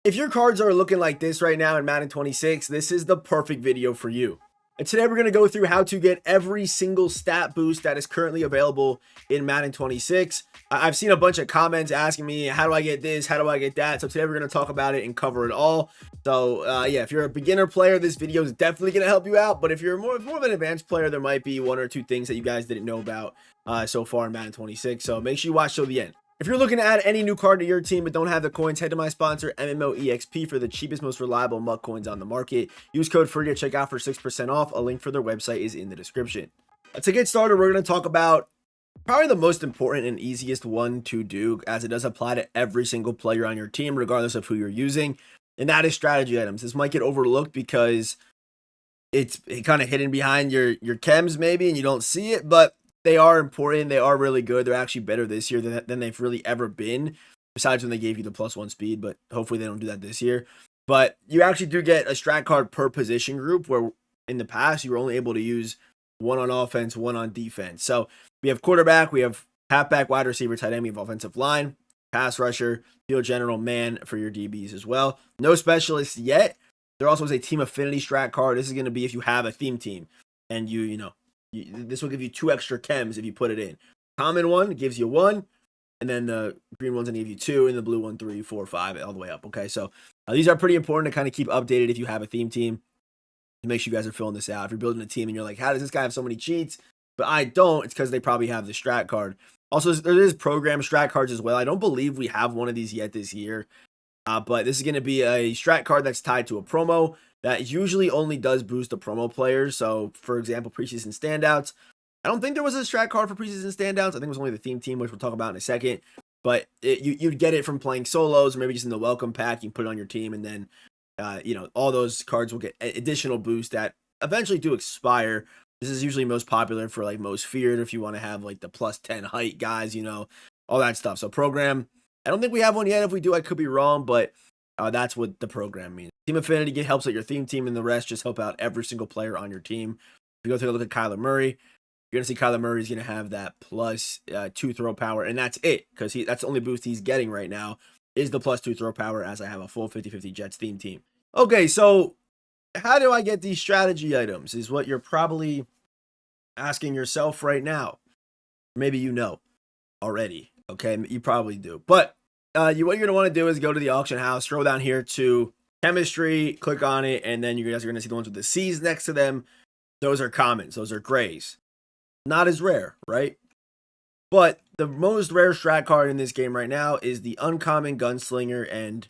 If your cards are looking like this right now in Madden 26, this is the perfect video for you. And today we're going to go through how to get every single stat boost that is currently available in Madden 26. I've seen a bunch of comments asking me, how do I get this? How do I get that? So today we're going to talk about it and cover it all. So yeah, if you're a beginner player, this video is definitely going to help you out. But if you're more of an advanced player, there might be one or two things that you guys didn't know about so far in Madden 26. So make sure you watch till the end. If you're looking to add any new card to your team but don't have the coins, head to my sponsor, MMOEXP, for the cheapest, most reliable MUT coins on the market. Use code FREE at checkout for 6% off. A link for their website is in the description. To get started, we're going to talk about probably the most important and easiest one to do, as it does apply to every single player on your team, regardless of who you're using, and that is strategy items. This might get overlooked because it's kind of hidden behind your chems maybe, and you don't see it, but they are important. They are really good. They're actually better this year than they've really ever been, besides when they gave you the +1 speed, but hopefully they don't do that this year. But you actually do get a strat card per position group, where in the past you were only able to use one on offense, one on defense. So we have quarterback, we have halfback, wide receiver, tight end, we have offensive line, pass rusher, field general, man for your DBs as well. No specialists yet. There also is a team affinity strat card. This is going to be if you have a theme team and this will give you 2 extra chems if you put it in. Common one gives you 1, and then the green one's gonna give you 2, and the blue one 3, 4, 5, all the way up. Okay, so these are pretty important to kind of keep updated if you have a theme team. To make sure you guys are filling this out. If you're building a team and you're like, how does this guy have so many cheats? But I don't. It's because they probably have the strat card. Also, there is program strat cards as well. I don't believe we have one of these yet this year. But this is going to be a strat card that's tied to a promo that usually only does boost the promo players. So, for example, preseason standouts. I don't think there was a strat card for preseason standouts. I think it was only the theme team, which we'll talk about in a second. But you'd get it from playing solos, or maybe just in the welcome pack. You can put it on your team, and then all those cards will get additional boosts that eventually do expire. This is usually most popular for like most feared, if you want to have like the +10 height guys, all that stuff. So program, I don't think we have one yet. If we do, I could be wrong, but that's what the program means. Team affinity helps out your theme team, and the rest just help out every single player on your team. If you go take a look at Kyler Murray, you're going to see Kyler Murray is going to have that +2 throw power, and that's it, because that's the only boost he's getting right now is the +2 throw power, as I have a full 50-50 Jets theme team. Okay, so how do I get these strategy items is what you're probably asking yourself right now. Maybe you know already, okay? You probably do. But what you're going to want to do is go to the auction house, scroll down here to chemistry, click on it, and then you guys are going to see the ones with the C's next to them. Those are commons. Those are grays. Not as rare, right? But the most rare strat card in this game right now is the uncommon gunslinger, and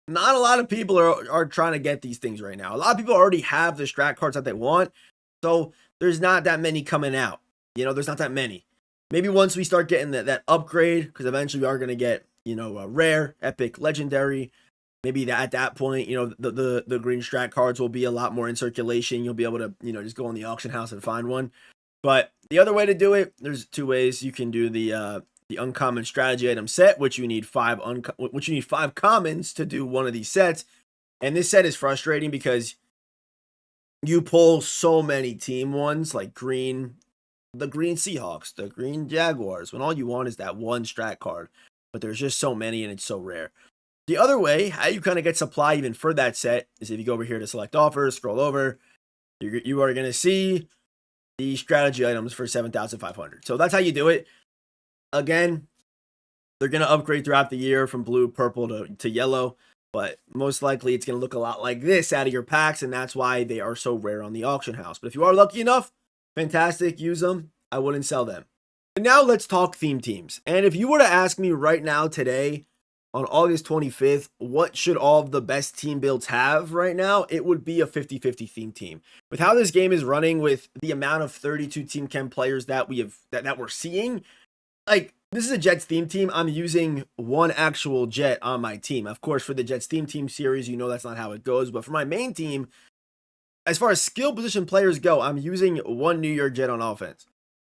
not a lot of people are trying to get these things right now. A lot of people already have the strat cards that they want, so there's not that many coming out. There's not that many. Maybe once we start getting that upgrade, because eventually we are going to get, a rare, epic, legendary. Maybe at that point, the green strat cards will be a lot more in circulation. You'll be able to, just go on the auction house and find one. But the other way to do it, there's 2 ways. You can do the uncommon strategy item set, which you need 5 commons to do one of these sets. And this set is frustrating because you pull so many team ones, like the green Seahawks, the green Jaguars, when all you want is that one strat card. But there's just so many, and it's so rare. The other way, how you kind of get supply even for that set, is if you go over here to select offers, scroll over, you are going to see the strategy items for 7,500. So that's how you do it. Again, they're going to upgrade throughout the year from blue, purple to yellow, but most likely it's going to look a lot like this out of your packs, and that's why they are so rare on the auction house. But if you are lucky enough, fantastic, use them. I wouldn't sell them. And now let's talk theme teams. And if you were to ask me right now today, on August 25th, what should all of the best team builds have right now? It would be a 50-50 theme team. With how this game is running, with the amount of 32 team chem players that we're seeing, like, this is a Jets theme team. I'm using 1 actual Jet on my team. Of course, for the Jets theme team series, that's not how it goes. But for my main team, as far as skill position players go, I'm using 1 New York Jet on offense.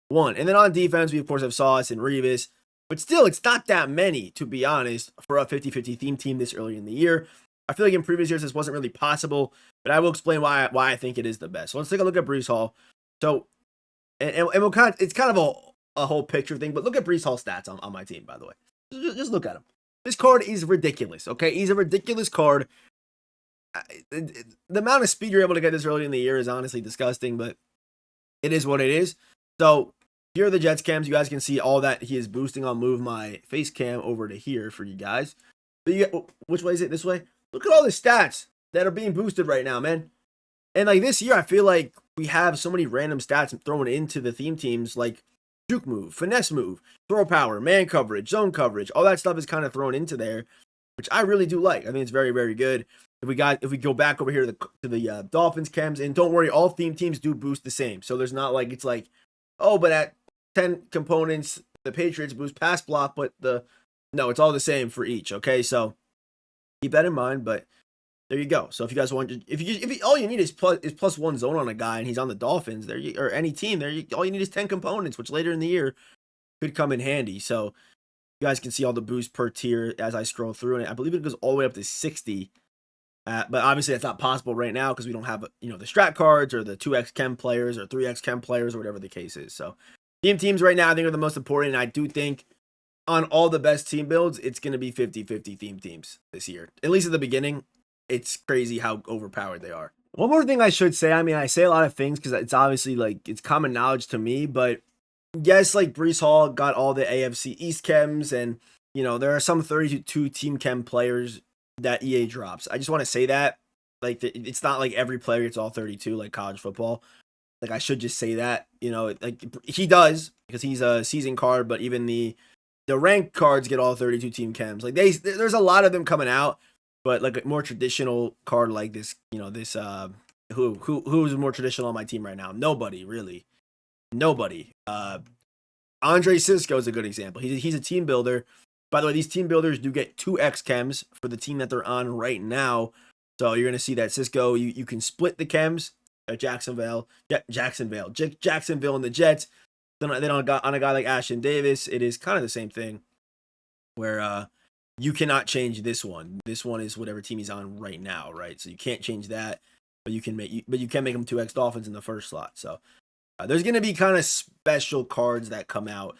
1. And then on defense, we of course have Sauce and Revis. But still, it's not that many, to be honest, for a 50-50 theme team this early in the year. I feel like in previous years, this wasn't really possible, but I will explain why I think it is the best. So let's take a look at Breece Hall. So, and it's kind of a whole picture thing, but look at Breece Hall's stats on my team, by the way. Just look at him. This card is ridiculous, okay? He's a ridiculous card. The amount of speed you're able to get this early in the year is honestly disgusting, but it is what it is. So here are the Jets cams. You guys can see all that he is boosting. I'll move my face cam over to here for you guys. But which way is it? This way? Look at all the stats that are being boosted right now, man. And like this year, I feel like we have so many random stats thrown into the theme teams, like juke move, finesse move, throw power, man coverage, zone coverage. All that stuff is kind of thrown into there, which I really do like. I think it's very, very good. If we go back over here to the Dolphins chems, and don't worry, all theme teams do boost the same. So there's not like it's like, oh, but at 10 components, the Patriots boost pass block, but no, it's all the same for each. Okay, so keep that in mind. But there you go. So if you guys want, all you need is plus one zone on a guy, and he's on the Dolphins or any team all you need is 10 components, which later in the year could come in handy. So you guys can see all the boosts per tier as I scroll through, and I believe it goes all the way up to 60. But obviously that's not possible right now because we don't have the strat cards or the 2x chem players or 3x chem players or whatever the case is. So teams right now I think are the most important, and I do think on all the best team builds it's going to be 50-50 theme teams this year. At least at the beginning, it's crazy how overpowered they are. One more thing I should say, I mean, I say a lot of things because it's obviously like it's common knowledge to me, but yes, like Breece Hall got all the AFC East chems, and there are some 32 team chem players that EA drops. I just want to say that, like, it's not like every player gets all 32 like college football. Like, I should just say that, like he does because he's a season card, but even the ranked cards get all 32 team chems. Like there's a lot of them coming out, but like a more traditional card like this, who's more traditional on my team right now? Nobody really. Nobody. Andre Cisco is a good example. He's a team builder. By the way, these team builders do get 2x chems for the team that they're on right now. So you're going to see that Cisco, you can split the chems at Jacksonville and the Jets. Then on a guy like Ashton Davis, it is kind of the same thing where you cannot change this one. This one is whatever team he's on right now, right? So you can't change that, but you can make him 2x Dolphins in the first slot. So there's going to be kind of special cards that come out.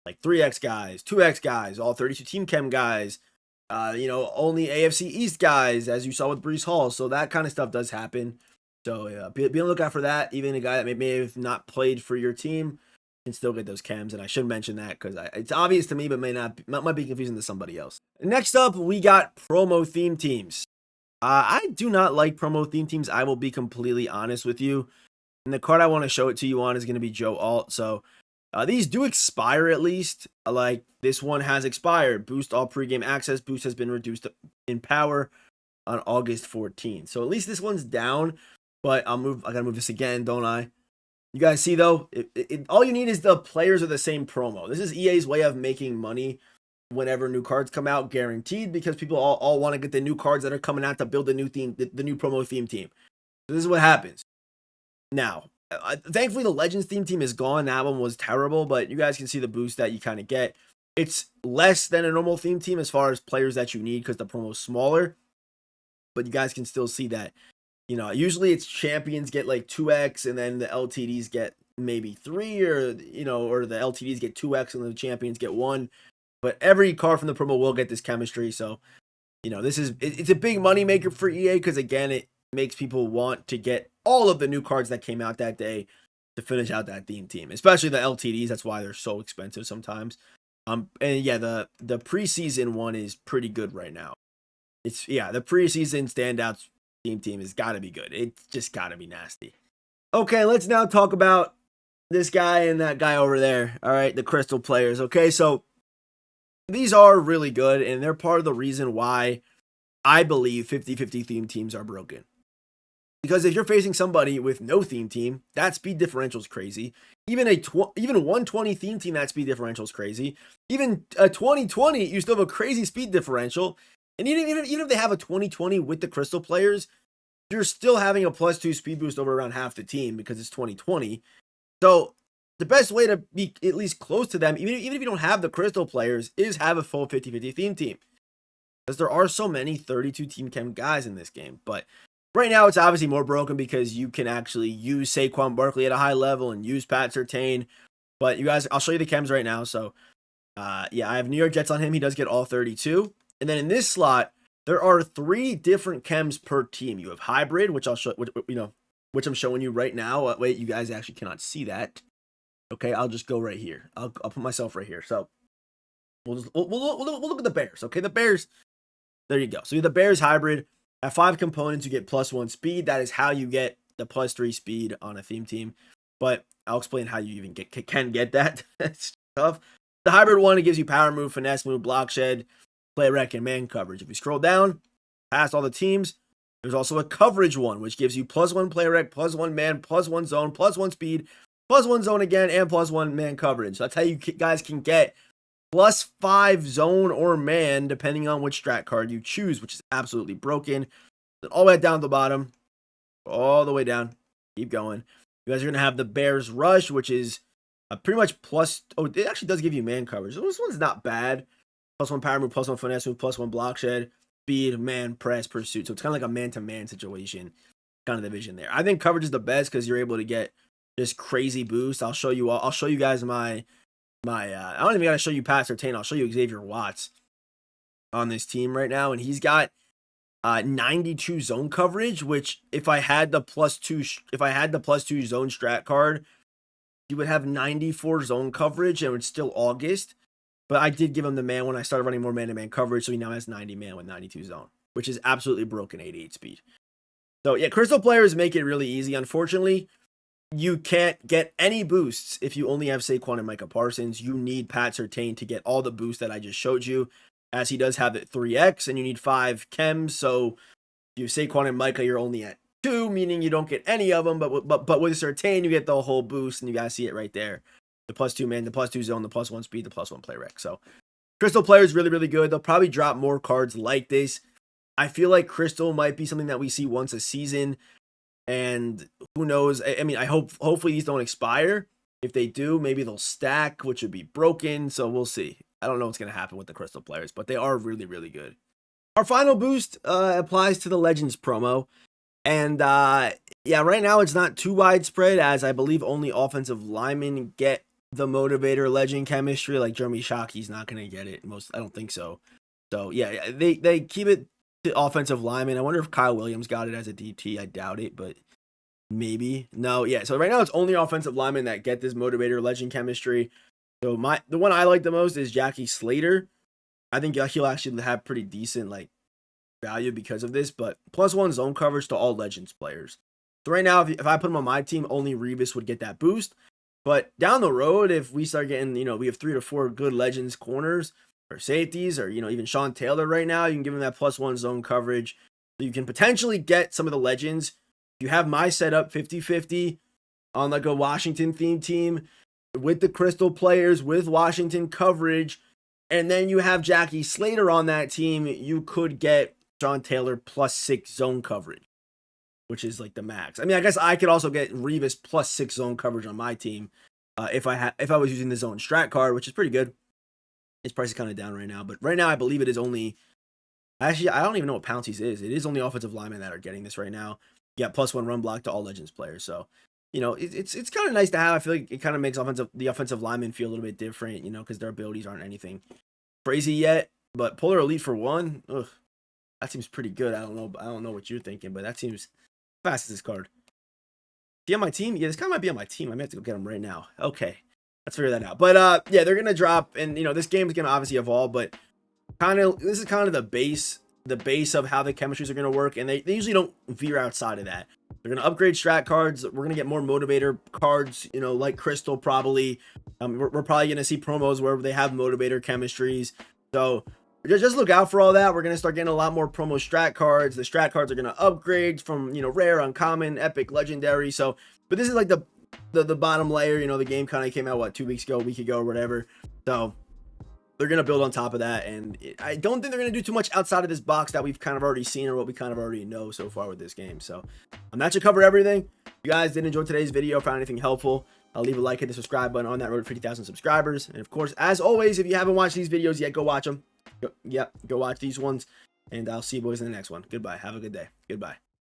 Like 3x guys, 2x guys, all 32 team chem guys, only AFC East guys, as you saw with Breece Hall. So that kind of stuff does happen. So be on the lookout for that. Even a guy that may have not played for your team can still get those chems. And I should mention that because it's obvious to me, but might be confusing to somebody else. Next up, we got promo theme teams. I do not like promo theme teams. I will be completely honest with you. And the card I want to show it to you on is going to be Joe Alt. So these do expire at least. Like this one has expired. Boost all pregame access. Boost has been reduced in power on August 14th. So at least this one's down. But I gotta move this again, don't I? You guys see though, all you need is the players are the same promo. This is EA's way of making money whenever new cards come out, guaranteed, because people all want to get the new cards that are coming out to build the new theme, the new promo theme team. So this is what happens. Now, thankfully, the Legends theme team is gone. That one was terrible, but you guys can see the boost that you kind of get. It's less than a normal theme team as far as players that you need because the promo is smaller, but you guys can still see that. Usually it's champions get like 2x, and then the LTDs get maybe 3, or the LTDs get 2x and the champions get 1. But every card from the promo will get this chemistry. So, it's a big money maker for EA because again, it makes people want to get all of the new cards that came out that day to finish out that theme team, especially the LTDs. That's why they're so expensive sometimes. And yeah, the preseason one is pretty good right now. The preseason standouts team has got to be good. It's just got to be nasty. Okay, let's now talk about this guy and that guy over there. All right, the crystal players. Okay, so these are really good, and they're part of the reason why I believe 50-50 theme teams are broken. Because if you're facing somebody with no theme team, that speed differential is crazy. Even a 120 theme team, that speed differential is crazy. Even a 2020, you still have a crazy speed differential. And even if they have a 2020 with the crystal players, you're still having a +2 speed boost over around half the team because it's 2020. So the best way to be at least close to them, even if you don't have the crystal players, is have a full 50-50 theme team. Because there are so many 32 team chem guys in this game. But right now, it's obviously more broken because you can actually use Saquon Barkley at a high level and use Pat Surtain. But you guys, I'll show you the chems right now. So, I have New York Jets on him. He does get all 32. And then in this slot, there are 3 different chems per team. You have hybrid, which I'll show, which I'm showing you right now. Wait, you guys actually cannot see that. Okay, I'll just go right here. I'll put myself right here. So we'll look at the Bears. Okay, the Bears. There you go. So the Bears hybrid at 5 components, you get +1 speed. That is how you get the +3 speed on a theme team. But I'll explain how you even can get that. That's tough. The hybrid one, it gives you power move, finesse move, block shed, play rec, and man coverage. If you scroll down past all the teams, there's also a coverage one, which gives you +1 play rec, +1 man, +1 zone, +1 speed, +1 zone again, and +1 man coverage. So that's how you guys can get +5 zone or man, depending on which strat card you choose, which is absolutely broken. Then all the way down to the bottom, all the way down, keep going. You guys are going to have the Bears rush, which is pretty much it actually does give you man coverage. So this one's not bad. +1 power move, +1 finesse move, +1 block shed, speed, man, press, pursuit. So it's kind of like a man-to-man situation, kind of the vision there. I think coverage is the best because you're able to get this crazy boost. I'll show you guys my I don't even got to show you Pat Surtain. I'll show you Xavier Watts on this team right now, and he's got 92 zone coverage, which if I had the +2 zone strat card, you would have 94 zone coverage, and it's still August. But I did give him the man when I started running more man-to-man coverage, so he now has 90 man with 92 zone, which is absolutely broken 88 speed. So yeah, crystal players make it really easy. Unfortunately, you can't get any boosts if you only have Saquon and Micah Parsons. You need Pat Surtain to get all the boosts that I just showed you, as he does have it 3x, and you need 5 chems. So you have Saquon and Micah, you're only at 2, meaning you don't get any of them. But with Surtain, you get the whole boost, and you guys see it right there. The +2 man, the +2 zone, the +1 speed, the +1 play rec. So crystal player is really, really good. They'll probably drop more cards like this. I feel like crystal might be something that we see once a season. And who knows? I mean, hopefully these don't expire. If they do, maybe they'll stack, which would be broken. So we'll see. I don't know what's going to happen with the crystal players, but they are really, really good. Our final boost applies to the Legends promo. And yeah, right now it's not too widespread, as I believe only offensive linemen get the motivator legend chemistry. Like Jeremy Shockey's not going to get it. I don't think so. So yeah, they keep it to offensive linemen. I wonder if Kyle Williams got it as a DT. I doubt it, but maybe. No, yeah. So right now it's only offensive linemen that get this motivator legend chemistry. So the one I like the most is Jackie Slater. I think he'll actually have pretty decent value because of this, but +1 zone coverage to all Legends players. So right now, if I put him on my team, only Revis would get that boost. But down the road, if we start getting, we have 3 to 4 good Legends corners or safeties, or even Sean Taylor right now, you can give him that +1 zone coverage. So you can potentially get some of the Legends. You have my setup 50-50 on a Washington themed team with the crystal players with Washington coverage, and then you have Jackie Slater on that team. You could get Sean Taylor +6 zone coverage, which is like the max. I mean, I guess I could also get Revis +6 zone coverage on my team if I was using the zone strat card, which is pretty good. His price is kind of down right now, but right now I believe it is only. Actually, I don't even know what Pouncey's is. It is only offensive linemen that are getting this right now. You got +1 run block to all Legends players. So, it's kind of nice to have. I feel like it kind of makes the offensive linemen feel a little bit different, because their abilities aren't anything crazy yet. But Polar Elite for 1, ugh, that seems pretty good. I don't know what you're thinking, but that seems fast as this card. Is he on my team? Yeah, this guy might be on my team. I may have to go get him right now. Okay, let's figure that out. But yeah, they're gonna drop, and this game is gonna obviously evolve, but this is kind of the base of how the chemistries are gonna work, and they usually don't veer outside of that. They're gonna upgrade strat cards. We're gonna get more motivator cards, like Crystal probably. We're probably gonna see promos where they have motivator chemistries. So just look out for all that. We're gonna start getting a lot more promo strat cards. The strat cards are gonna upgrade from rare, uncommon, epic, legendary. So, but this is like the bottom layer. The game kind of came out a week ago, or whatever. So they're going to build on top of that, and I don't think they're going to do too much outside of this box that we've kind of already seen or what we kind of already know so far with this game. So that should cover everything. If you guys did enjoy today's video, found anything helpful, I'll leave a like, hit the subscribe button on that road to 50,000 subscribers. And of course, as always, if you haven't watched these videos yet, go watch them. Go watch these ones, and I'll see you boys in the next one. Goodbye. Have a good day. Goodbye.